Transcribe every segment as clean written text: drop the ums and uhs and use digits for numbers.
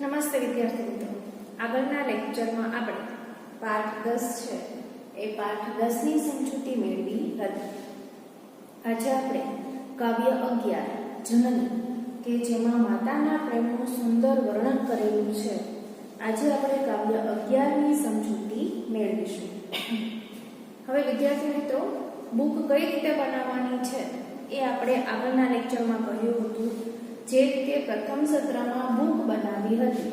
નમસ્તે વિદ્યાર્થી મિત્રો, આગળના લેક્ચરમાં આપણે પાઠ 10 છે એ પાઠ 10 ની સમજૂતી મેળવી હતી. આજે આપણે કાવ્ય 11 જનની કે જેમાં માતાના પ્રેમનું સુંદર વર્ણન કરેલું છે, આજે આપણે કાવ્ય 11 ની સમજૂતી મેળવીશું. હવે વિદ્યાર્થી મિત્રો, બુક કઈ રીતે બનાવવાની છે એ આપણે આગળના લેક્ચરમાં કહ્યું હતું. જે રીતે પ્રથમ સત્રમાં બુક બનાવી હતી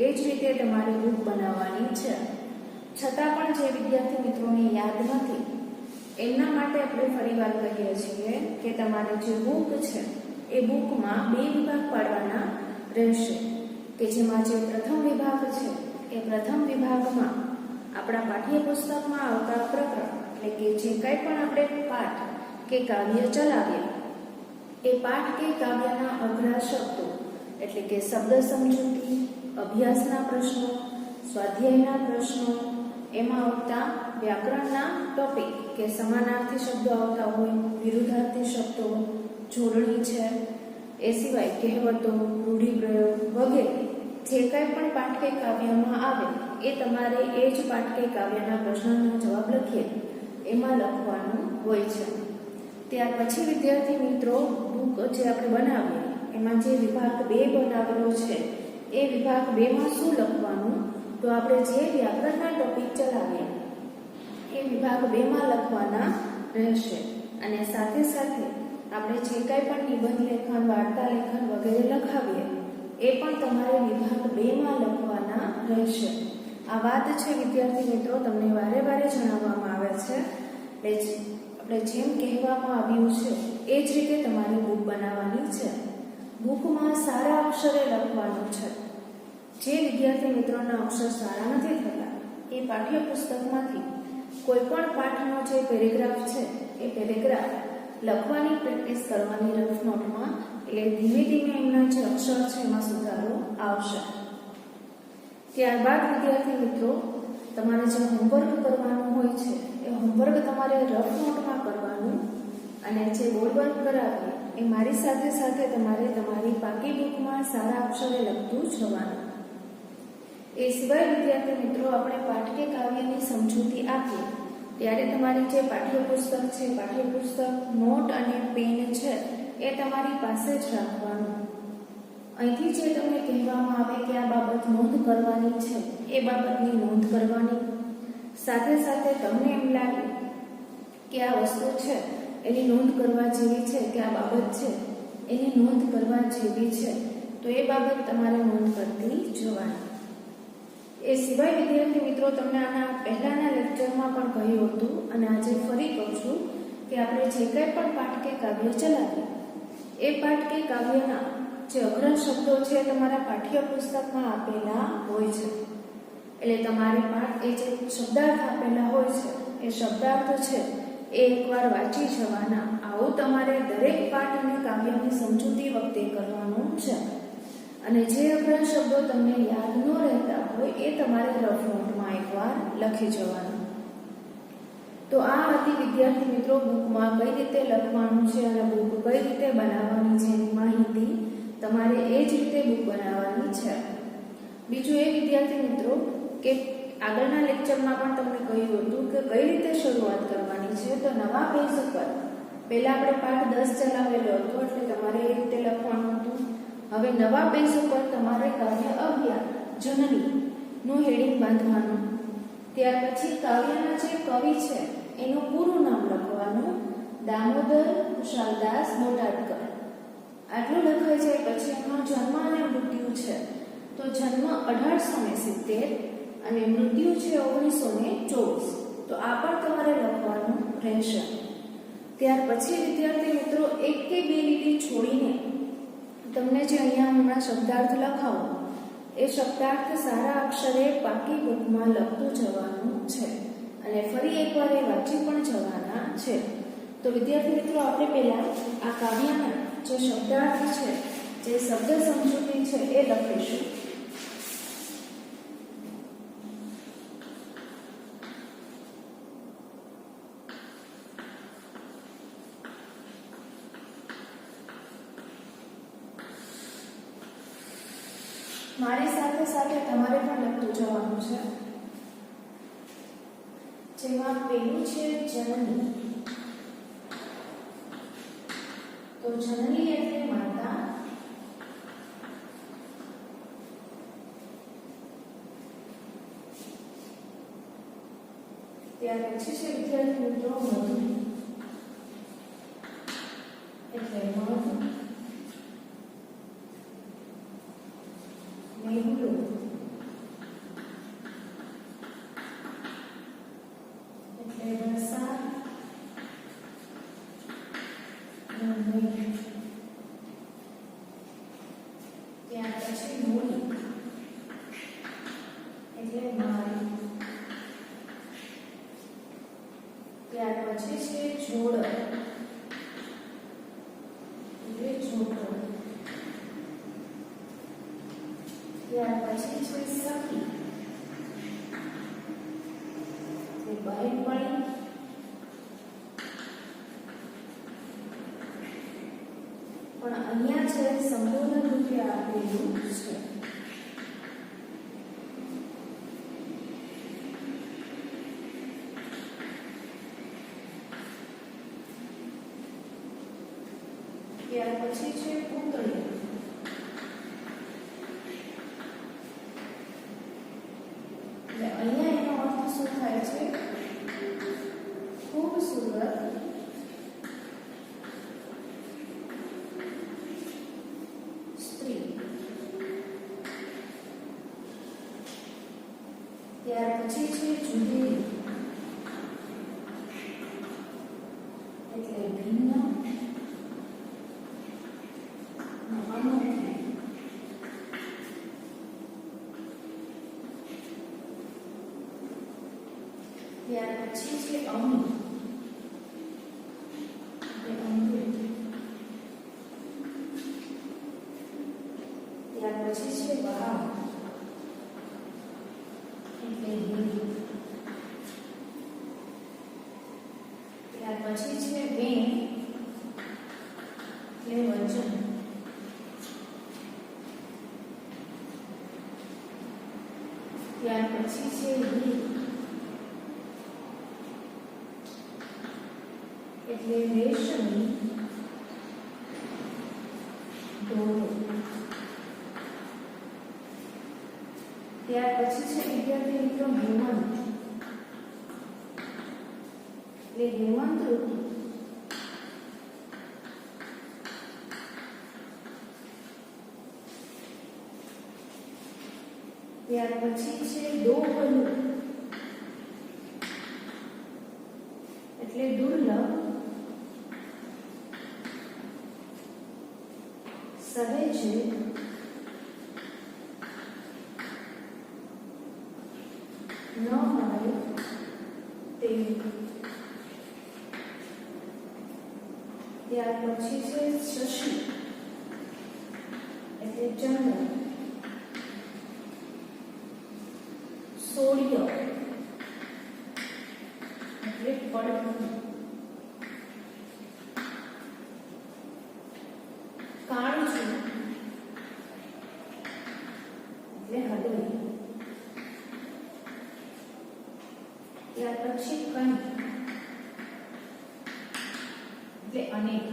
એ જ રીતે તમારે બુક બનાવવાની છે. છતાં પણ જે વિદ્યાર્થી મિત્રોને યાદ નથી એમના માટે આપણે ફરીવાર કહીએ છીએ કે તમારે જે બુક છે એ બુકમાં બે વિભાગ પાડવાના રહેશે. કે જેમાં જે પ્રથમ વિભાગ છે એ પ્રથમ વિભાગમાં આપણા પાઠ્યપુસ્તકમાં આવતા પ્રકરણ એટલે કે જે કંઈ પણ આપણે પાઠ કે કાવ્ય ચલાવીએ એ પાઠ કે કાવ્યના અઘરા શબ્દો એટલે કે શબ્દ સમજૂતી, અભ્યાસના પ્રશ્નો, સ્વાધ્યાયના પ્રશ્નો, એમાં આવતા વ્યાકરણના ટોપિક કે સમાનાર્થી શબ્દો આવતા હોય, વિરુદ્ધાર્થી શબ્દો, જોડણી છે, એ સિવાય કહેવતો, રૂઢિપ્રયોગ વગેરે જે કંઈ પણ પાઠ કે કાવ્યમાં આવે એ તમારે એ જ પાઠ કે કાવ્યના પ્રશ્નનો જવાબ લખીએ એમાં લખવાનું હોય છે. ત્યાર પછી વિદ્યાર્થી મિત્રો, બુક જે આપણે બનાવીએ એમાં જે વિભાગ 2 બનાવેલો છે એ વિભાગ 2 માં શું લખવાનું, તો આપણે જે વ્યાકરણના ટોપિક ચલાવીએ એ વિભાગ 2 માં લખવાના રહેશે. અને સાથે સાથે આપણે જે કંઈ પણ નિબંધ લેખન, વાર્તા લેખન વગેરે લખાવીએ એ પણ તમારે વિભાગ 2 માં લખવાના રહેશે. આ વાત છે વિદ્યાર્થી મિત્રો, તમને વારે વારે જણાવવામાં આવે છે. આપણે જેમ કહેવામાં આવ્યું છે એ જ રીતે તમારી બુક બનાવવાની છે. બુકમાં સારા અક્ષરે લખવાનું છે. જે વિદ્યાર્થી મિત્રોના અક્ષર સારા નથી થતા એ પાઠ્યપુસ્તકમાંથી કોઈ પણ પાઠનો જે પેરેગ્રાફ છે એ પેરેગ્રાફ લખવાની પ્રેક્ટિસ કરવાની રફ નોટમાં, એટલે ધીમે ધીમે એમના જે અક્ષર છે એમાં સુધારો આવશે. ત્યારબાદ વિદ્યાર્થી મિત્રો, તમારે જે હોમવર્ક કરવાનું હોય છે એ હોમવર્ક તમારે રફ નોટમાં કરવાનું, અને જે બોર્ડવર્ક કરાવીએ એ મારી સાથે સાથે તમારે તમારી પાકી બુકમાં સારા અક્ષરે લખતું જવાનું. એ સિવાય વિદ્યાર્થી મિત્રો, આપણે પાઠ કે કાવ્યની સમજૂતી આપીએ ત્યારે તમારી જે પાઠ્યપુસ્તક છે, પાઠ્યપુસ્તક, નોટ અને પેન છે એ તમારી પાસે જ રાખવાનું. અહીંથી જે તમને કહેવામાં આવે કે આ બાબત નોંધ કરવાની છે એ બાબતની નોંધ કરવાની. સાથે સાથે તમને એમ લાગે કે આ વસ્તુ છે એની નોંધ કરવા જેવી છે, કે આ બાબત છે એની નોંધ કરવા જેવી છે, તો એ બાબત તમારે નોંધ કરતી જવાની. એ સિવાય વિદ્યાર્થી મિત્રો, તમને આના પહેલાના લેક્ચરમાં પણ કહ્યું હતું અને આજે ફરી કહું છું કે આપણે જે કંઈ પણ પાઠ કે કાવ્ય ચલાવીએ એ પાઠ કે કાવ્યના જે અઘરા શબ્દો છે તમારા પાઠ્યપુસ્તકમાં આપેલા હોય છે. એટલે તમારે પાઠ એ જે શબ્દાર્થ આપેલા હોય છે એ શબ્દાર્થ છે એ એકવાર વાંચી જવાના. આવું તમારે દરેક પાઠ અને કાવ્યની સમજૂતી વખતે કરવાનું છે. અને જે અઘરા શબ્દો તમને યાદ ન રહેતા હોય એ તમારે રફ નોટમાં એકવાર લખી જવાનું. તો આ હતી વિદ્યાર્થી મિત્રો બુકમાં કઈ રીતે લખવાનું છે અને બુક કઈ રીતે બનાવવાની છે એની માહિતી. તમારે એ જ રીતે બુક બનાવવાની છે. બીજું એ વિદ્યાર્થી મિત્રો કે આગળના લેક્ચરમાં પણ તમને કહ્યું હતું કે કઈ રીતે શરૂઆત કરવાની છે. તો નવા પેજ ઉપર પહેલા આપણે પાઠ 10 ચલાવેલો હતો એટલે તમારે એ રીતે લખવાનું હતું. હવે નવા પેજ ઉપર તમારે કાવ્ય 11 જનની નું હેડિંગ બાંધવાનું. ત્યાર પછી કાવ્યના જે કવિ છે એનું પૂરું નામ લખવાનું, દામોદર કુશાલદાસ બોટાદકર. આટલું લખાઈ જાય પછી એનો જન્મ અને મૃત્યુ છે તો જન્મ 1870 અને મૃત્યુ છે 1924. તો આ પણ તમારે લખવાનું રહેશે. ત્યાર પછી વિદ્યાર્થી મિત્રો, એક કે બે લીટી છોડીને તમને જે અહીંયા હમણાં શબ્દાર્થ લખાવો એ શબ્દાર્થ સારા અક્ષરે પાકી બુકમાં લખતું જવાનું છે અને ફરી એકવાર એ વાંચી પણ જવાના છે. તો વિદ્યાર્થી મિત્રો, આપણે પહેલા આ કાવ્યના જે શબ્દાર્થ છે, જે શબ્દ સમજૂતી છે એ લખીશું. મારી સાથે સાથે તમારે પણ લખતું જવાનું છે. જેમાં પહેલું છે જનની. તો જનની એટલે માતા. ત્યાર પછી છે વિદ્યાર્થી મિત્રો મધુ એટલે મધ. મેહુલો એટલે વરસાદ. ત્યાર પછી મૂળી એટલે મારી. ત્યાર પછી છે જોડ એટલે જોડો. ત્યાર પછી છે સખી એટલે બહેનપણી. પણ અહીંયા છે સંપૂર્ણ રૂપે આપેલું છે. ત્યાર પછી છે પુત્રી એટલે અહીંયા એનો અર્થ શું થાય છે? ખૂબસૂરત સ્ત્રી. ત્યાર પછી છે જુદેલી એટલે ભિન્ન. ત્યાર પછી છે અમી એટલે અમૃત. ત્યાર પછી છે વાવ એટલે હિંદ. ત્યાર પછી છે વેણ એટલે વચન. ત્યાર પછી છે હીર એટલે રેશમી દોરો. ત્યાર પછી છે વિદ્યાર્થી મિત્રો હેમંત એટલે હેમંત ઋતુ. ત્યાર પછી છે દોહલું એટલે દુર્લભ. સહેજે ન હોય તેવું. ત્યાર પછી છે શશી એટલે ચંદ્ર. સોડિયો એટલે પડવું. કાળજું એટલે હળવી. ત્યાર પછી કણ એટલે અનેક.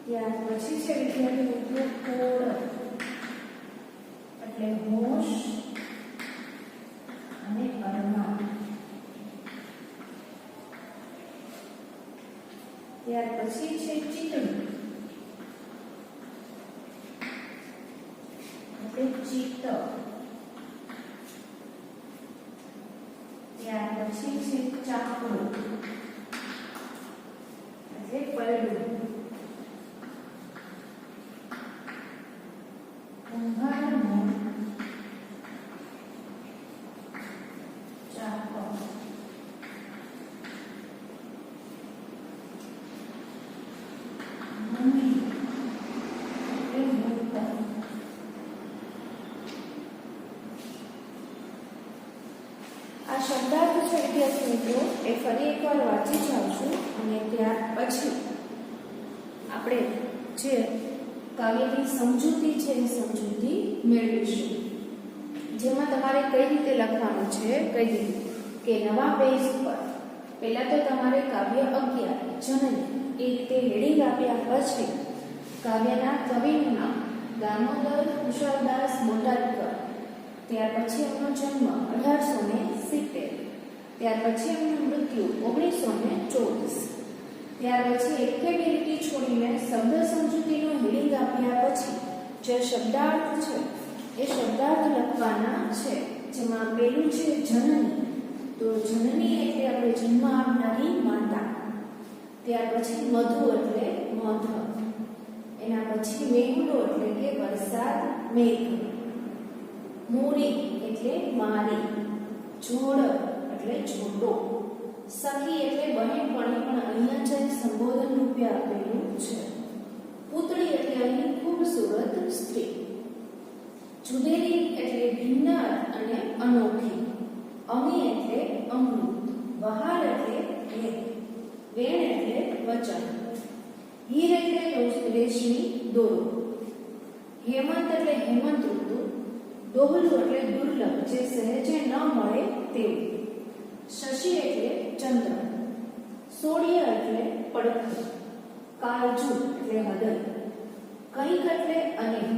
ત્યાર પછી છે વિદ્યાર્થી મિત્રો કોળ એટલે હોશ અને અરમાન. ત્યાર પછી છે ચિતણી એટલે ચિત્ત. ત્યાર પછી છે ચાકુ એટલે પૈડું. કુંભારનો ચાકો. ભૂમિ એટલે ભૂતલ. આ શબ્દાર્થ છે વિદ્યાર્થી મિત્રો એ ફરી એકવાર વાંચી જાઉં છું અને ત્યાર પછી આપણે જે કાવ્યની સમજૂતી છે એ સમજૂતી મેળવીશું, જેમાં તમારે કઈ રીતે લખવાનું છે કહી દીધું કે નવા પેજ પર પહેલા તો તમારે કાવ્ય 11 જનની એ રીતે હેડિંગ આપ્યા પછી કાવ્યના કવિનું નામ દામોદર કુશળદાસ બોટાદકર, ત્યાર પછી એમનો જન્મ 1870, ત્યાર પછી એમનું મૃત્યુ 1924, ત્યાર પછી એકે બે લીટી છોડીને શબ્દ સમજૂતીનો હેડિંગ આપ્યા પછી જે શબ્દાર્થ છે એ શબ્દાર્થ લખવાના છે, જેમાં પેલું છે જનની, તો જનની એટલે આપણે જન્મ આપનારી માતા, ત્યાર પછી મધુ એટલે મધ, એના પછી મેઘુલો એટલે કે વરસાદ મેઘ, મોરી એટલે મારી, જોડ એટલે જોડો, સખી એટલે બહેનપણી પણ અહીંયા છે સંબોધન રૂપે આપેલું છે, પુતળી એટલે અહીં ખૂબસૂરત સ્ત્રી, જુદેલી એટલે ભિન્ન અને અનોખી, અમી એટલે અમૃત, બહાર એટલે ભેદ, વેણ એટલે વચન, હીર એટલે રેશમી દોરો, હેમંત એટલે હેમંત ઋતુ, દોહલું એટલે દુર્લભ જે સહેજે ન મળે તેવું, શશી એટલે ચંદ્ર, સોડિયા એટલે પડખું, કાળજુ એટલે હૃદય, કંઈક એટલે અનેક,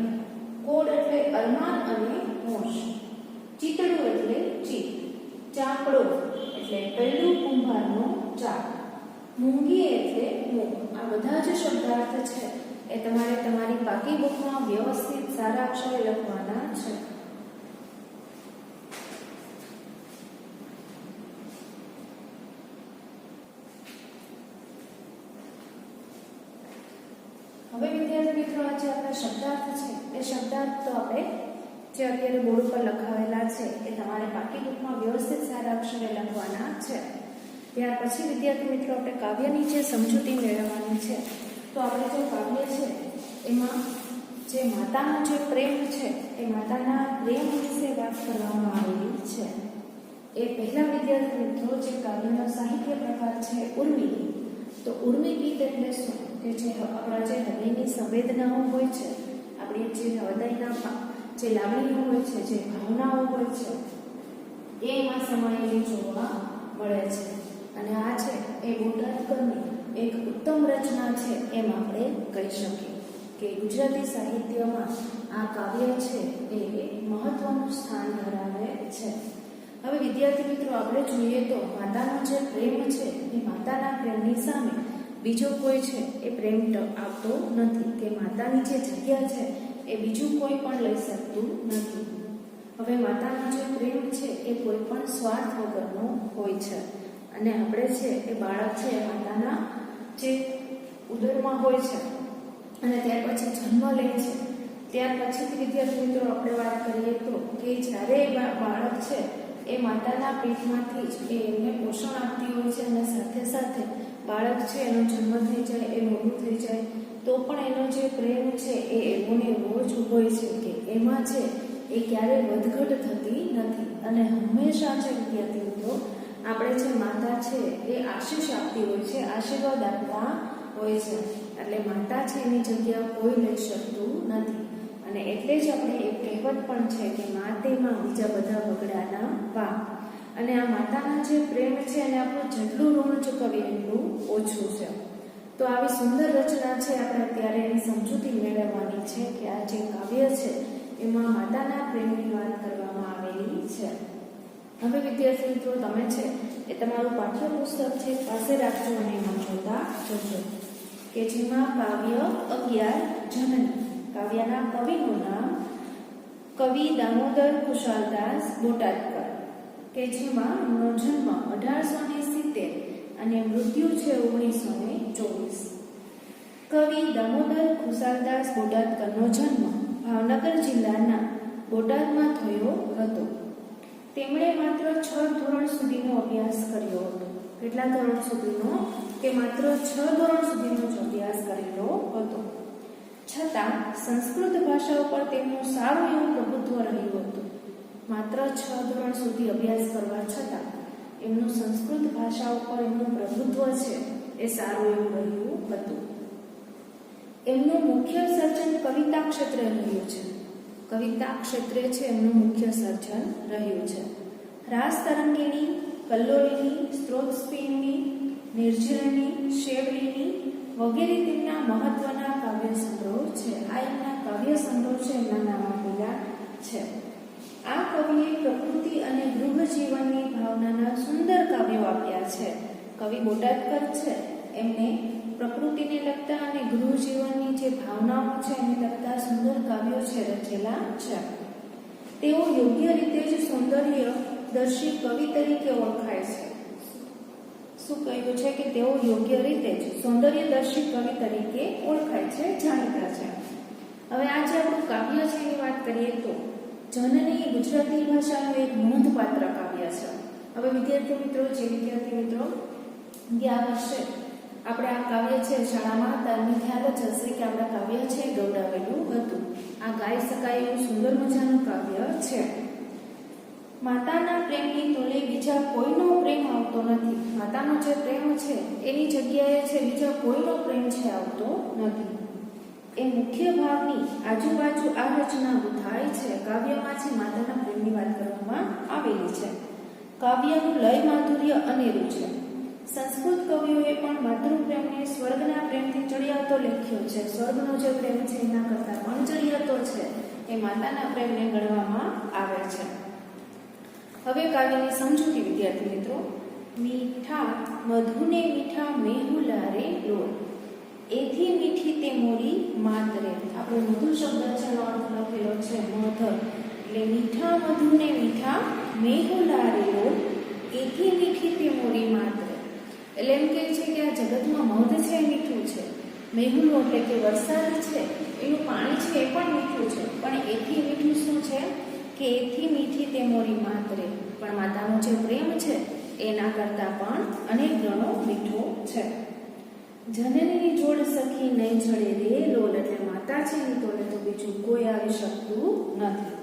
કોડ એટલે અરમાન અને હોશ, ચિતડું એટલે ચિત, ચાકડો એટલે પહેલું કુંભારનો ચાક, મૂંગી એટલે મૂંગ. આ બધા જ શબ્દાર્થ છે એ તમારે તમારી બાકી બુકમાં વ્યવસ્થિત સારા અક્ષરે લખવાના છે. હવે વિદ્યાર્થી મિત્રો આ જે આપણા શબ્દાર્થ છે એ શબ્દાર્થ તો આપણે જે અત્યારે બોર્ડ ઉપર લખાવેલા છે એ તમારે બાકી બુકમાં વ્યવસ્થિત સારા અક્ષરે લખવાના છે. ત્યાર પછી વિદ્યાર્થી મિત્રો આપણે કાવ્યની જે સમજૂતી મેળવવાની છે, તો આપણે જે કાવ્ય છે એમાં જે માતાનો જે પ્રેમ છે એ માતાના પ્રેમ વિશે વાત કરવામાં આવેલી છે. એ પહેલા વિદ્યાર્થી મિત્રો જે કાવ્યનો સાહિત્ય પ્રકાર છે ઉર્મિ, તો ઉર્મિ ગીત એટલે શું કે જે આપણા જે હૃદયની સંવેદનાઓ હોય છે, આપણી જે હૃદયના જે લાગણીઓ હોય છે, જે ભાવનાઓ હોય છે એમાં સમાયેલી જોવા મળે છે. અને આ છે એ બોટાદકરની એક ઉત્તમ રચના છે એમ આપણે કહી શકીએ કે ગુજરાતી સાહિત્યમાં આ કાવ્ય છે એ મહત્વનું સ્થાન ધરાવે છે. હવે વિદ્યાર્થી મિત્રો આપણે જોઈએ તો માતાનો જે પ્રેમ છે એ માતાના પ્રેમની સામે બીજો કોઈ છે એ પ્રેમ આવતો નથી, કે માતાની જે જગ્યા છે એ બીજું કોઈ પણ લઈ શકતું નથી. હવે માતાનો જે પ્રેમ છે એ કોઈ પણ સ્વાર્થ વગરનો હોય છે, અને આપણે છે એ બાળક છે માતાના જે ઉદરમાં હોય છે અને ત્યાર પછી જન્મ લે છે, ત્યાર પછી વિદ્યાર્થી મિત્રો આપણે વાત કરીએ તો કે જ્યારે બાળક છે એ માતાના પેટમાંથી જ એને પોષણ આપતી હોય છે, અને સાથે સાથે બાળક છે એનો જન્મ થઈ જાય, એ મોટું થઈ જાય તો પણ એનો જે પ્રેમ છે એ એવો ને એવો જ હોય છે, કે એમાં છે એ ક્યારેય વધઘટ થતી નથી. અને હંમેશા છે વિદ્યાર્થી મિત્રો આપણે જે માતા છે એ આશીષ આપતી હોય છે, આશીર્વાદ આપતા હોય છે, એટલે માતા છે એની જગ્યા કોઈ લઈ શકતું નથી. અને એટલે જ આપણે એક કહેવત પણ છે કે માતેમાં બીજા બધા બગડાના પા. અને આ માતાના જે પ્રેમ છે અને આપણું જેટલું ઋણ ચૂકવીએ એટલું ઓછું છે. તો આવી સુંદર રચના છે, આપણે અત્યારે એની સમજૂતી મેળવવાની છે કે આ જે કાવ્ય છે એમાં માતાના પ્રેમની વાત કરવામાં આવેલી છે. હવે વિદ્યાર્થી મિત્રો તમે છે એ તમારું પાઠ્યપુસ્તક છે પાસે રાખજો અને એમાં જોતા જજો કે જેમાં કાવ્ય 11 જનની, કાવ્યના કવિનું નામ કવિ દામોદર કુશળદાસ બોટાદકર, કે જેમાં એમનો જન્મ 1870 અને મૃત્યુ છે 1924. કવિ દામોદર કુશળદાસ બોટાદકરનો જન્મ ભાવનગર જિલ્લાના બોટાદમાં થયો હતો. તેમણે માત્ર 6 ધોરણ સુધીનો અભ્યાસ કર્યો હતો. કેટલા ધોરણ સુધીનો? કે માત્ર 6 ધોરણ સુધીનો જ અભ્યાસ કરેલો હતો. છતાં સંસ્કૃત ભાષા ઉપર તેમનું સારું એવું પ્રભુત્વ રહ્યું હતું. માત્ર 6 ધોરણ સુધી અભ્યાસ કરવા છતાં એમનું સંસ્કૃત ભાષા ઉપર એમનું પ્રભુત્વ છે એ સારું એવું રહ્યું હતું. એમનું મુખ્ય સર્જન કવિતા ક્ષેત્રે રહ્યું છે. કવિતા ક્ષેત્રે છે એમનું મુખ્ય સર્જન રહ્યું છે. રાસ તરંગિણી, કલ્લોળિની, સ્ત્રોતસ્પિની, નિર્ઝરિણી, શેવલિની વગેરે તેમના મહત્વના કાવ્ય સંગ્રહો છે. આ એમના કાવ્ય સંગ્રહો છે, એમના નામ આપેલા છે. આ કવિએ પ્રકૃતિ અને ગૃહ જીવનની ભાવનાના સુંદર કાવ્યો આપ્યા છે. કવિ બોટાદકર છે, એમને પ્રકૃતિને લગતા અને ગૃહ જીવનની જે ભાવનાઓ છે એને લગતા સુંદર કાવ્યો છે રચેલા છે. તેઓ યોગ્ય રીતે જ સૌંદર્યદર્શી કવિ તરીકે ઓળખાય છે. શું કહ્યું છે કે તેઓ યોગ્ય રીતે જ સૌંદર્યદર્શી કવિ તરીકે ઓળખાય છે, જાણીતા છે. હવે આ જે આપણું કાવ્ય છે એની વાત કરીએ તો જનની ગુજરાતી ભાષાનું એક નોંધપાત્ર કાવ્ય છે. હવે વિદ્યાર્થી મિત્રો ગયા વર્ષે આપણે આ કાવ્ય છે શાળામાં તમને ખ્યાલ જ હશે કે આપણે કાવ્ય છે ગૌડાવેલું હતું. આ ગાઈ શકાય એવું સુંદર મજાનું કાવ્ય છે. માતાના પ્રેમની તોલે બીજા કોઈનો પ્રેમ આવતો નથી. માતાનો જે પ્રેમ છે એની જગ્યાએ છે બીજા કોઈનો પ્રેમ છે આવતો નથી. એ મુખ્ય ભાવની આજુબાજુ આ રચના થાય છે. કાવ્યમાં છે માતાના પ્રેમની વાત કરવામાં આવેલી છે. કાવ્યનું લય માધુર્ય અનેરું છે. સંસ્કૃત કવિઓએ પણ માતૃપ્રેમને સ્વર્ગના પ્રેમથી ચડિયાતો લખ્યો છે. સ્વર્ગનો જે પ્રેમ છે એના કરતાં પણ ચડિયાતો છે એ માતાના પ્રેમને ગણવામાં આવે છે. હવે કાવ્યની સમજૂતી વિદ્યાર્થી મિત્રો. મીઠા મધુને મીઠા મેહુલારે લોલ, એથી મીઠી તે મોરી માતરે. આપણે મધુ શબ્દ છે એનો અર્થ લખેલો છે મધ, એટલે મીઠા મધુને મીઠા મેહુલારે લોલ, એથી મીઠી તે મોરી માતરે. એટલે એમ કહે છે કે આ જગતમાં મધ છે એ મીઠું છે, મેહુલો એટલે કે વરસાદ છે એનું પાણી છે એ પણ મીઠું છે, પણ એથી મીઠું શું છે કે એથી મીઠી તે મોરી માતરે. પણ માતાનો જે પ્રેમ છે એના કરતાં પણ અનેક ગણો મીઠો છે. જનનીની જોડ સખી નહીં જડે રે લોલ, એટલે માતા છે એની તોલે તો બીજું કોઈ આવી શકતું નથી.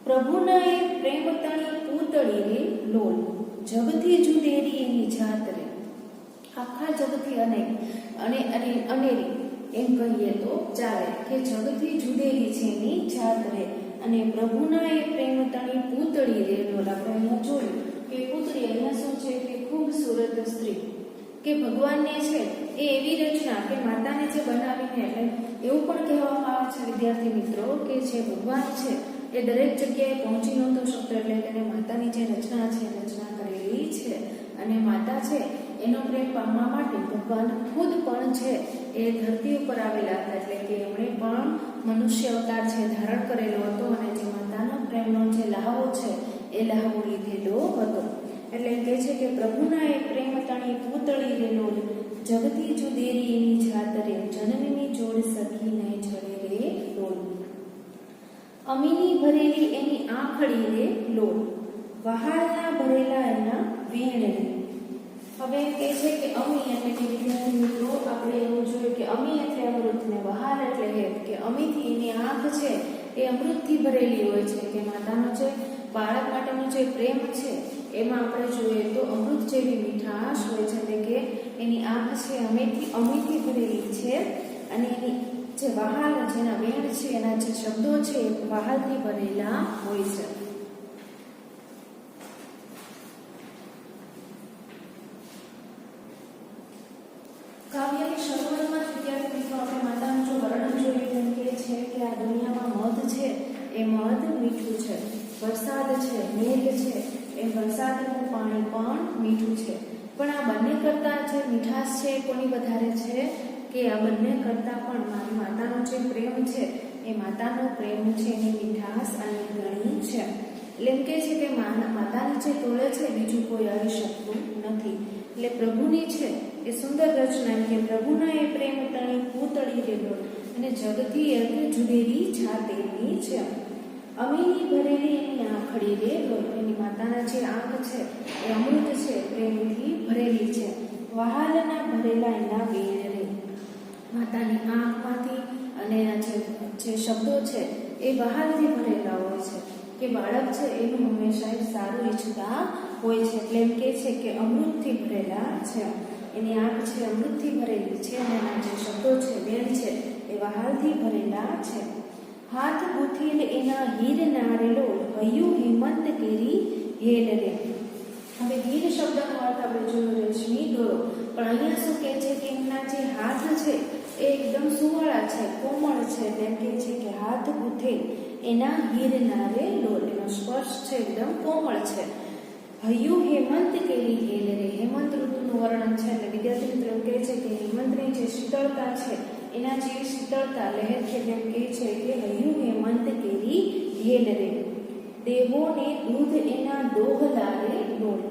પ્રભુના એ પ્રેમ તણી પૂતળી રે લોલ, જગથી જુદેરી એની જાત રે. આખા જગથી અનેરી એમ કહીએ તો ચાલે કે જગથી જુદેરી છે એની જાત રે. અને પ્રભુના એ પ્રેમ તણી પૂતળી રે લોલ. આપણે અહીંયા જોયું કે પૂતળી અહીંયા શું છે કે ખૂબસૂરત સ્ત્રી, કે ભગવાનને છે એ એવી રચના કે માતાને જે બનાવીને, એટલે એવું પણ કહેવામાં આવે છે વિદ્યાર્થી મિત્રો કે જે ભગવાન છે એ દરેક જગ્યાએ પહોંચી નહોતો શકતો, એટલે તેને માતાની જે રચના છે રચના કરેલી છે. અને માતા છે એનો પ્રેમ પામવા માટે ભગવાન ખુદ પણ છે એ ધરતી ઉપર આવેલા હતા, એટલે કે એમણે પણ મનુષ્ય અવતાર છે ધારણ કરેલો હતો અને જે માતાનો પ્રેમનો જે લહાવો છે એ લહાવો લીધેલો હતો. એટલે કહે છે કે પ્રભુના એ પ્રેમ તણી પૂતળી રે લોલ, જગતી જુદેરી એની જાત રે, જનનીની જોડ સખી નહીં જડે રે લોલ. અમીની ભરેલી એની આંખડી રે લોલ, વહાળના ભરેલા એના વેણ રે. હવે કહે છે કે અમી એટલે કે વિદ્યાર્થી મિત્રો આપણે એવું જોયું કે અમી એટલે અમૃત ને વહાળ એટલે હેત, કે અમીથી એની આંખ છે એ અમૃતથી ભરેલી હોય છે. કે માતાનો જે બાળક માટેનો જે પ્રેમ છે એમાં આપણે જોઈએ તો અમૃત જેવી મીઠાશ હોય છે, એટલે કે એની આંખ છે અમીથી ભરેલી છે. અને એની જે વહાલ જેના વેણ છે એના જે શબ્દો છે એ વહાલથી ભરેલા હોય છે. કાવ્યની શરૂઆતમાં વિદ્યાર્થી મિત્રો આપણે માતાનું જો વર્ણન જોયું તેમ કે છે કે આ દુનિયામાં મધ છે એ મધ મીઠું છે, વરસાદ છે મેઘ છે એ વરસાદનું પાણી પણ મીઠું છે. પણ આ બંને કરતાં જે મીઠાશ છે એ કોની વધારે છે કે આ બંને કરતાં પણ મારી માતાનો જે પ્રેમ છે એ માતાનો પ્રેમ છે એની મીઠાશ અને ઘણી છે. એટલે એમ કહે છે કે માતાની જે તોલે છે બીજું કોઈ આવી શકતું નથી. એટલે પ્રભુની છે એ સુંદર રચના, કે પ્રભુના એ પ્રેમ તણી પૂતળી રે લોલ, અને જગથી એટલે જુદેરી જાતેની છે. અમીની ભરેલી એની આંખડી રે લોલ, એની માતાના જે આંખ છે એ અમૃત છે પ્રેમથી ભરેલી છે. વહાલના ભરેલા એના વેણ રે. માતાની આંખમાંથી અને એના જે શબ્દો છે એ વહાલથી ભરેલા હોય છે, કે બાળક છે એનું હંમેશા સારું ઈચ્છતા હોય છે. એટલે એમ કહે છે કે અમૃતથી ભરેલા છે. એની આંખ છે અમૃતથી ભરેલી છે અને એના જે શબ્દો છે વેણ છે એ વહાલથી ભરેલા છે. હાથ ગૂંથેલ એના હીર નારેલો હૈયું હેમંત કેરી હેલ રે. હવે હીર શબ્દનો અર્થ આપણે જોયો રેશમી દોરો, પણ અહીંયા શું કહે છે કે એમના જે હાથ છે એ એકદમ સુવાળા છે, કોમળ છે. તેમ કહે છે કે હાથ ગૂંથેલ એના હીર નારેલો, એનો સ્પર્શ છે એકદમ કોમળ છે. હૈયું હેમંત કેરી હેલ રે. હેમંત ઋતુનું વર્ણન છે એટલે વિદ્યાર્થી મિત્રો કહે છે કે હેમંતની જે શીતળતા છે એના જેવી શીતળતા લહેર છે. તેમ કહે છે કે હૈયું હેમંત કેરી હેલ રે. દેવોને દૂધ એના દોહલા રે ડોળ,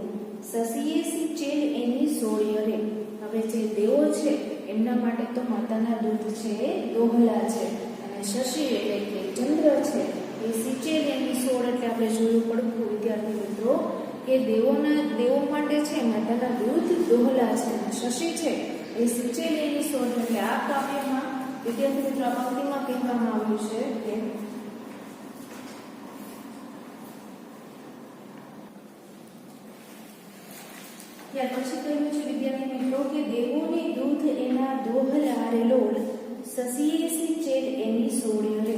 સસીએ સિંચેલ એની સોળ્ય રે. હવે જે દેવો છે એમના માટે તો માતાના દૂધ છે દોહલા છે, અને શશી એટલે કે ચંદ્ર છે એ સિંચેલ એની સોળ એટલે આપણે જોયું પડતું વિદ્યાર્થી મિત્રો કે દેવો માટે છે માતાના દૂધ દોહલા છે, અને શશી છે એ સિંચેલ એની સોળ. એટલે આ કાવ્યમાં વિદ્યાર્થી મિત્રો આ પંક્તિમાં કહેવામાં આવ્યું છે કે ત્યાર પછી કહ્યું છે વિદ્યાર્થી મિત્રો કે દેવોને દૂધ એના દોહલા રે લોલ, સસીએ સિંચેલ એની સોળ્ય રે.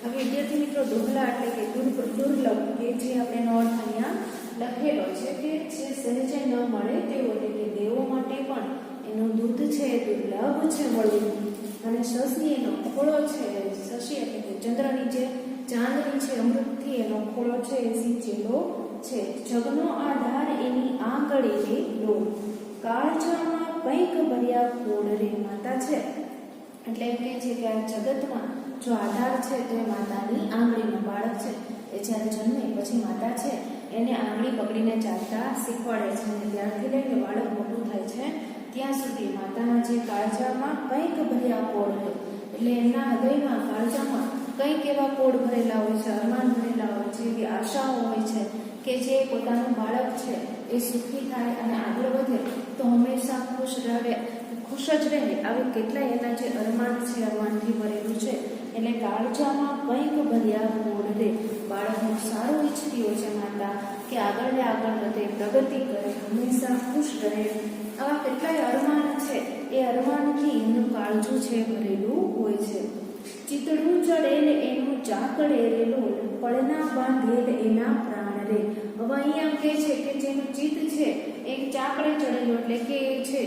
હવે વિદ્યાર્થી મિત્રો દોહલા એટલે કે દુર્લભ, કે જે આપણે એનો અર્થ અહીંયા લખેલો છે કે જે સહેજે ન મળે તેવો, એટલે કે દેવો માટે પણ એનું દૂધ છે દુર્લભ છે મળવું. અને શશી એનો ખોળો છે, શશી એટલે કે ચંદ્રની જે ચાંદની છે અમૃતથી એનો ખોળો છે એ સિંચેલો છે. જગનો આધાર એની આંગળી રે ડોળ, કાળજામાં કંઈક ભર્યા કોળ રે. માતા છે એટલે એમ કહે છે કે આ જગતમાં જો આધાર છે તો એ માતાની આંગળીનો. બાળક છે એ જ્યારે જન્મે પછી માતા છે એને આંગળી પકડીને ચાલતા શીખવાડે છે, અને ત્યારથી લઈને બાળક મોટું થાય છે ત્યાં સુધી માતાના જે કાળજામાં કંઈક ભર્યા કોળ હોય, એટલે એમના હૃદયમાં કાળજામાં કંઈક એવા કોળ ભરેલા હોય છે, અરમાન ભરેલા હોય છે, એવી આશાઓ હોય છે કે જે પોતાનું બાળક છે એ સુખી થાય અને આગળ વધે તો હંમેશા ખુશ જ રહે. આવી કેટલાય એના જે અરમાન છે અરમાનથી ભરેલું છે. એટલે કાળજામાં કંઈક ભર્યા કોળ રે. બાળકનું સારું ઈચ્છતી હોય છે માતા કે આગળ વધે, પ્રગતિ કરે, હંમેશા ખુશ રહે. આવા કેટલાય અરમાન છે એ અરમાનથી એમનું કાળજું છે ભરેલું હોય છે. ચિતડું ચડેલ એનું ચાકડે રેલો, પળના બાંધેલ એના પ્રાણ રે. હવે અહીંયા કહે છે કે જેનું ચિત્ત છે એક ચાકડે ચડેલો, એટલે કે એ છે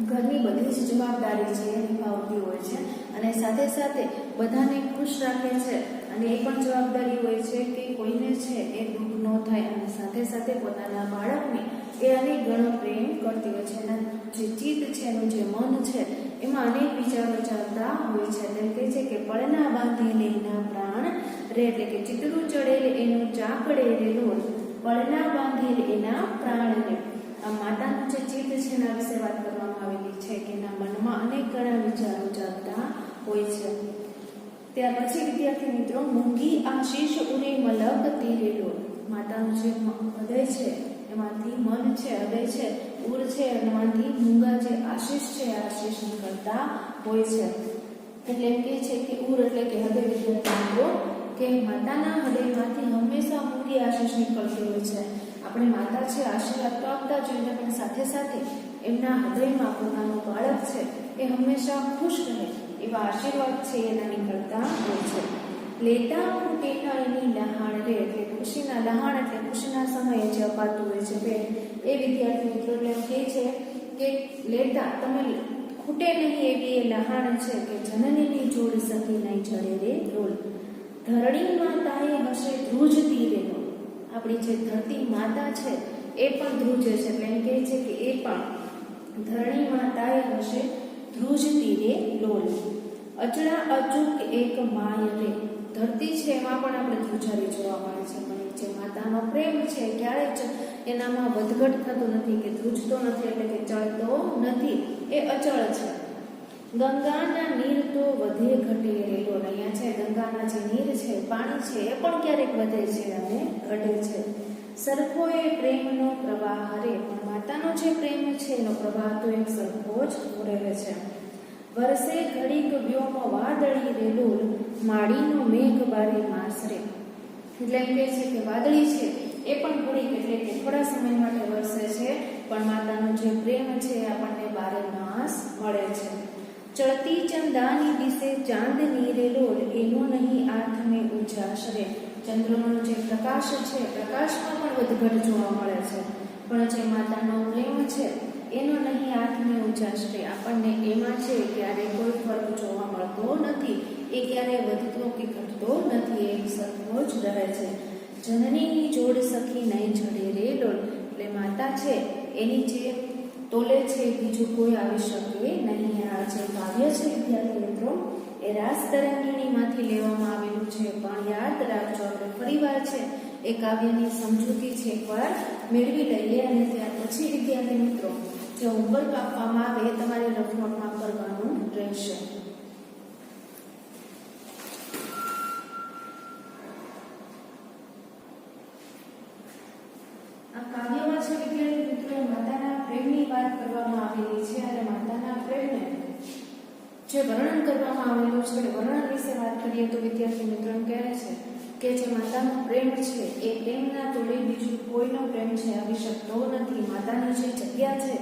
ઘરની બધી જ જવાબદારી છે એ નિભાવતી હોય છે, અને સાથે સાથે બધાને ખુશ રાખે છે. અને એ પણ જવાબદારી હોય છે કે કોઈને છે એ દુઃખ ન થાય, અને સાથે સાથે પોતાના બાળકને એ અનેક ગણો પ્રેમ કરતી હોય છે. એના જે ચિત્ત છે એનું જે મન છે એમાં અનેક વિચારો ચાલતા હોય છે. તેમ કહે છે કે પળના બાંધેલ એના પ્રાણ રે, એટલે કે ચિતડું ચડેલ એનું ચાકડે રેલો, પળના બાંધેલ એના પ્રાણ રે. આ માતાનું જે ચિત્ત છે એના વિશે વાત કરવામાં આવેલી છે કે એના મનમાં અનેક ઘણા વિચારો ચાલતા હોય છે. ત્યાર પછી વિદ્યાર્થી મિત્રો મૂંગી આશીષ ઉરે મલક તીરેલો. માતાનું જે હૃદય છે એમાંથી મન છે, હૃદય છે, ઉર છે, એમાંથી મૂંગા જે આશીષ છે આશીષ નીકળતા હોય છે. એટલે એમ કહે છે કે ઉર એટલે કે હૃદય. વિદ્યાર્થી મિત્રો કે માતાના હૃદયમાંથી હંમેશા મૂંગી આશીષ નીકળતી હોય છે. આપણે માતા છે આશીર્વાદ તો આપતા જોઈએ, પણ સાથે સાથે એમના હૃદયમાં પોતાનું બાળક છે એ હંમેશા ખુશ રહે એવા આશીર્વાદ છે એના નીકળતા હોય છે. લેતા ફૂટેના એની લહાણ રે, એટલે ખુશીના લહાણ એટલે ખુશીના સમયે જે અપાતું હોય છે એ વિદ્યાર્થી મિત્રો એમ કહે છે કે લેતા તમે ખૂટે નહીં એવી એ લહાણ છે કે જનનીની જોડ સખી નહીં જડે રે ડોલ. ધરણી માતાએ હશે ધ્રુજતી રેલો. આપણી જે ધરતી માતા છે એ પણ ધ્રુજે છે, એટલે એમ કહે છે કે એ પણ ધરણી માતાએ હશે ધ્રુજતી રે લોલ. અચળા અચૂક એક માય રે. ધરતી છે એમાં પણ આપણે ધ્રુજારી જોવા મળે છે, પણ જે માતાનો પ્રેમ છે ક્યારેય જ એનામાં વધઘટ થતું નથી, કે ધ્રુજતો નથી, એટલે કે ચડતો નથી, એ અચળ છે. ગંગાના નીર તો વધે ઘટે રેલો. અહીંયા છે ગંગાના જે નીર છે પાણી છે એ પણ ક્યારેક વધે છે અને ઘટે છે. સરખો એ પ્રેમનો પ્રવાહ રે. પણ માતાનો જે પ્રેમ છે એનો પ્રવાહ તો એક સરખો જ રહે છે. વરસે ઘડીક વ્યોમ વાદળી રેલો, માળીનો મેઘ બારે માસ રે. એટલે એમ કહે છે કે વાદળી છે એ પણ ઘડીક એટલે કે થોડા સમય માટે વરસે છે, પણ માતાનો જે પ્રેમ છે આપણને સમાસ મળે છે. ચડતી ચંદાની દિશે ચાંદની રે લોલ, એનો નહીં આંખ મેં ઉજાસ રે. ચંદ્રનો જે પ્રકાશ છે, પ્રકાશમાં પણ વધઘટ જોવા મળે છે, પણ જે માતાનો પ્રેમ છે એનો નહીં આંખને ઉજાસ રે. આપણને એમાં છે ક્યારે કોઈ ફરક જોવા મળતો નથી, એ ક્યારે વધતો કે ઘટતો નથી, એ સરખો જ રહે છે. જનનીની જોડ સખી નહીં જડે રે લોલ, એટલે માતા છે એની જે તોલે છે બીજું કોઈ આવી શકે નહીં. આ જે કાવ્ય છે વિદ્યાર્થી મિત્રો એ રાસ તરંગીણીમાંથી લેવામાં આવેલું છે, પણ યાદ રાખજો આપણે ફરીવાર છે એ કાવ્યની સમજૂતી છે એકવાર મેળવી લઈએ, અને ત્યાર પછી વિદ્યાર્થી મિત્રો જે હોમવર્ક આપવામાં આવે એ તમારે રફનોટમાં કરવાનું રહેશે. આ કાવ્યમાં છે વિદ્યાર્થી મિત્રો માતાના પ્રેમની વાત કરવામાં આવેલી છે, અને માતાના પ્રેમને જે વર્ણન કરવામાં આવેલું છે વર્ણન વિશે વાત કરીએ તો વિદ્યાર્થી મિત્રો એમ કહે છે કે જે માતાનો પ્રેમ છે એ પ્રેમના તોલે બીજું કોઈનો પ્રેમ છે આવી શકતો નથી. માતાની જે જગ્યા છે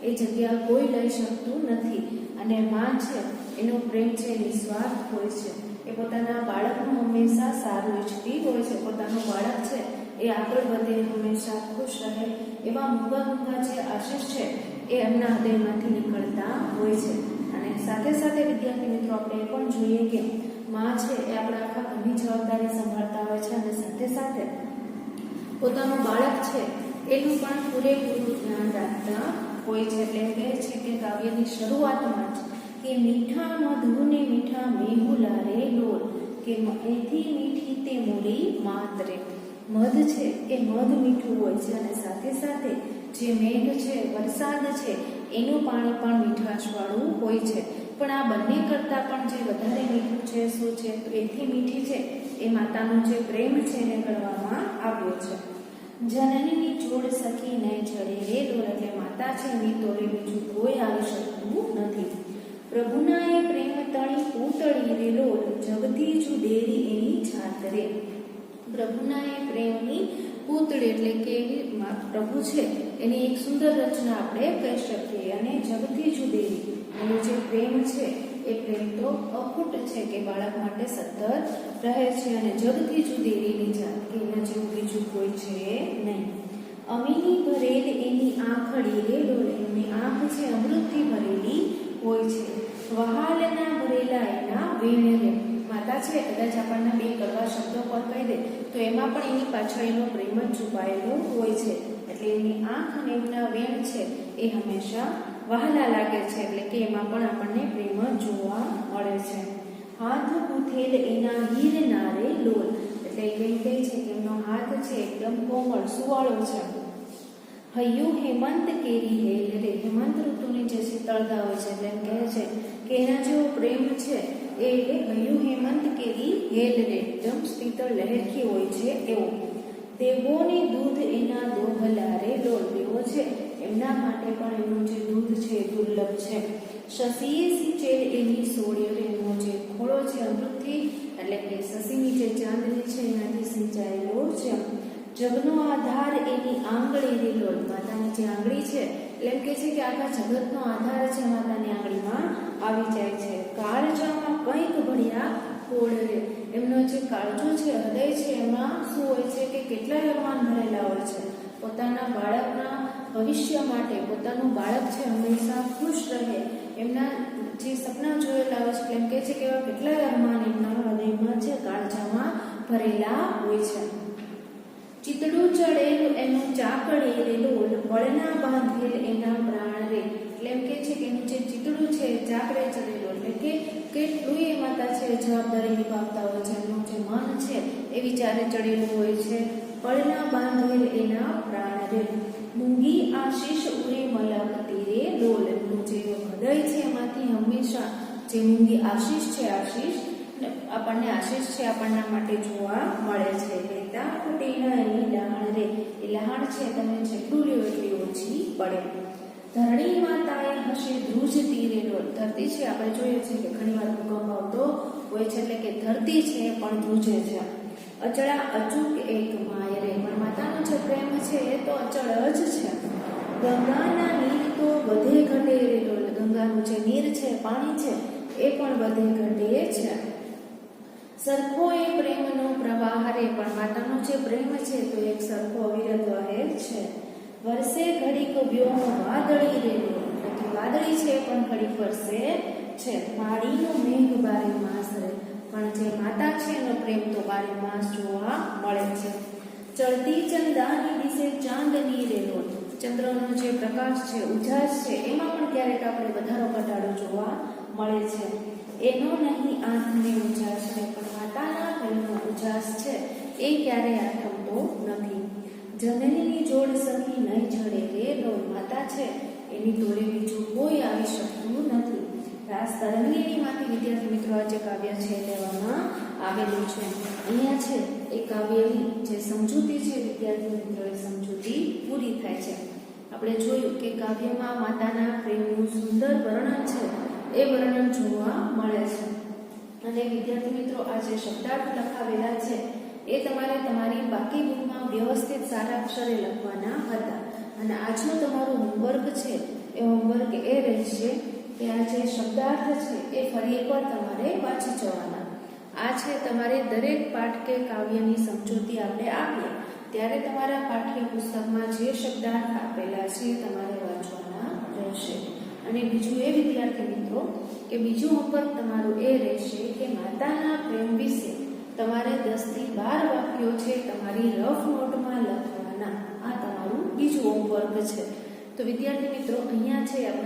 એ જગ્યા કોઈ લઈ શકતું નથી, અને માં છે એનો પ્રેમ છે નિસ્વાર્થ હોય છે. એ પોતાના બાળકનું હંમેશા સારું ઈચ્છતી હોય છે. પોતાનું બાળક છે એ આગળ વધે, હંમેશા ખુશ રહે, એવા મૂંગા જે આશીષ છે એ એમના હૃદયમાંથી નીકળતા હોય છે. અને સાથે સાથે વિદ્યાર્થી મિત્રો આપણે એ પણ જોઈએ કે માં છે એ આપણા આખા ઘરની જવાબદારી સંભાળતા હોય છે, અને સાથે સાથે પોતાનું બાળક છે એનું પણ પૂરેપૂરું ધ્યાન રાખતા હોય છે. એટલે કહે છે કે કાવ્યની શરૂઆતમાં જ કે મીઠા મધુને મીઠા મેહુલા રે લોલ, કે એથી મીઠી તે મોરી માતરે. મધ છે એ મધ મીઠું હોય છે, અને સાથે સાથે જે મેઘ છે વરસાદ છે એનું પાણી પણ મીઠાશવાળું હોય છે. પણ આ બંને કરતાં પણ જે વધારે મીઠું છે શું છે તો એથી મીઠી છે એ માતાનો જે પ્રેમ છે એને કરવામાં આવ્યો છે. જનનીની જોડ સખી નહીં જડે રે લોલ, એટલે માતા છે એની તોલે બીજું કોઈ આવી શકતું નથી. પ્રભુના એ પ્રેમ તણી પૂતળી રે લોલ, જગથી જુદેરી એની જાત રે. પ્રભુના એ પ્રેમની પૂતળી એટલે કે પ્રભુ છે એની એક સુંદર રચના આપણે કહી શકીએ, અને જગથી જુદેરી એનો જે પ્રેમ છે એ પ્રેમ તો અખૂટ છે કે બાળક માટે સતત રહે છે, અને જગથી જુદેરીની જાત કે એના જેવું બીજું કોઈ છે નહીં. અમીની ભરેલ એની આંખડી રે લોલ, એની આંખ છે અમૃતથી ભરેલી હોય છે. વહાલના ભરેલા એના વેણ રે. માતા છે કદાચ આપણને બે કડવા શબ્દો પણ કહી દે તો એમાં પણ એની પાછળ એનો પ્રેમ જ છુપાયેલો હોય છે. એટલે એની આંખ અને એમના વેણ છે એ હંમેશા વહાલા લાગે છે, એટલે કે એમાં પણ આપણને પ્રેમ જોવા મળે છે. હાથ ગૂંથેલ એના હીરના રે લોલ, એટલે એમ કહે છે કે એમનો હાથ છે એકદમ કોમળ સુવાળો છે. હૈયું હેમંત કેરી હેલ રે. હેમંત ઋતુની જે શીતળતા હોય છે એટલે એમ કહે છે કે એના જેવો પ્રેમ છે એ હૈયું હેમંત કેરી હેલ રે, એકદમ શીતળ લહેરખી હોય છે એવો. દેવોની દૂધ એના દોહલા રે લોલ, દેવો છે એમના માટે પણ એનું જે દૂધ છે દુર્લભ છે. શશીએ સિંચેલ એની સોળ્યો રે, એનો જે ખોળો છે અમૃતથી એટલે કે શશીની જે ચાંદની છે એનાથી સિંચાયેલો છે. જગનો આધાર એની આંગળી રે લોલ, માતાની જે આંગળી છે એટલે એમ કે છે કે આખા જગતનો આધાર છે માતાની આંગળીમાં આવી જાય છે. કાળજામાં કંઈક ભળ્યા કોળ રે, એમનો જે કાળજો છે હૃદય છે એમાં શું હોય છે કે કેટલા અરમાન ભરેલા હોય છે. પોતાના બાળકના ભવિષ્ય માટે પોતાનું બાળક છે હંમેશા ખુશ રહે, એમના જે સપના જોયેલા હોય છે એમ કે છે કે એવા કેટલાય અરમાન એમના હૃદયમાં છે કાળજામાં ભરેલા હોય છે. ચિતડું ચડેલું એનું ચાકડે રે લોલ, બળના બાંધેલ એના પ્રાણ રે. એટલે એમ કે છે કે એનું જે ચિતડું છે ચાકડે ચડેલું એટલે કે કેટલું એ માતા છે જવાબદારી નિભાવતા હોય છે, એમનું જે મન છે એ વિચારે ચડેલું હોય છે. બળના બાંધેલ એના પ્રાણ રે. મૂંગી આશીષ ઉરે મલકતી રે લોલ, એમનું જે હૃદય છે એમાંથી હંમેશા જે મૂંગી આશીષ છે આપણને આશીષ છે આપણના માટે જોવા મળે છે. લેતા ફૂટેના એની લહાણ રે, એ લહાણ છે તમે જેટલું લ્યો એટલી ઓછી પડે. ધરણી માતાએ હશે ધ્રુજ તીરે લોલ, ધરતી છે આપણે જોઈએ છીએ કે ઘણી વાર ભૂકંપ આવતો હોય છે એટલે કે ધરતી છે પણ ધ્રુજે છે. અચળા અચૂક એક માય રે, પણ માતાનો જે પ્રેમ છે એ તો અચળ જ છે. ગંગાના નીર તો વધે ઘટે રે લોલ, ગંગા ગંગાનું જે નીર છે, પાણી છે, એ પણ વધે ઘટે છે. સરખો એ પ્રેમનો પ્રવાહ રે, પણ માતાનો જે પ્રેમ છે તો એક સરખો અવિરત વહે છે. વર્ષે ઘડીક વ્યોમ વાદળી રેલો, એટલે વાદળી છે પણ ઘડીક વરસે છે. વાડીનો મેઘ બારે માસ રે, પણ જે માતા છે એનો પ્રેમ તો બારે માસ જોવા મળે છે. ચડતી ચંદાની દિશે ચાંદની રેલો, ચંદ્રનો જે પ્રકાશ છે, ઉજાસ છે, એમાં પણ ક્યારેક આપણે વધારો ઘટાડો જોવા મળે છે. એનો નહીં આંખને ઉજાસ રે, પણ માતાના પ્રેમનો ઉજાસ છે એ ક્યારેય આથમતો નથી. જનનીની જોડ સખી નહીં જડે રેલો, માતા છે એની તોડે બીજું કોઈ આવી શકતું નથી. રાસ તરંગીણીમાંથી વિદ્યાર્થી મિત્રો આ જે કાવ્ય છે લેવામાં આવેલું છે. અહીંયા છે એ કાવ્યની જે સમજૂતી છે વિદ્યાર્થી મિત્રો, એ સમજૂતી પૂરી થાય છે. આપણે જોયું કે કાવ્યમાં માતાના પ્રેમનું સુંદર વર્ણન છે એ વર્ણન જોવા મળે છે. અને વિદ્યાર્થી મિત્રો આ જે શબ્દાર્થ લખાવેલા છે એ તમારે તમારી બાકી બુકમાં વ્યવસ્થિત સારા અક્ષરે લખવાના હતા. અને આજનું તમારું હોમવર્ક છે એ હોમવર્ક એ રહેશે કે આ જે શબ્દાર્થ છે એ ફરી એકવાર તમારે વાંચી જવાના. આ છે તમારે દરેક પાઠ કે કાવ્યની સમજૂતી આપણે આપીએ ત્યારે તમારા પાઠ્ય પુસ્તકમાં જે શબ્દાર્થ આપેલા છે એ તમારે વાંચવાના રહેશે. અને બીજું એ વિદ્યાર્થી મિત્રો કે બીજું હોમવર્ક તમારું એ રહેશે કે માતાના પ્રેમ વિશે તમારે 10 થી 12 વાક્યો છે તમારી રફ નોટમાં લખવાના. આ તમારું બીજું હોમવર્ક છે. તો વિદ્યાર્થી મિત્રો અહીંયા છે આપણે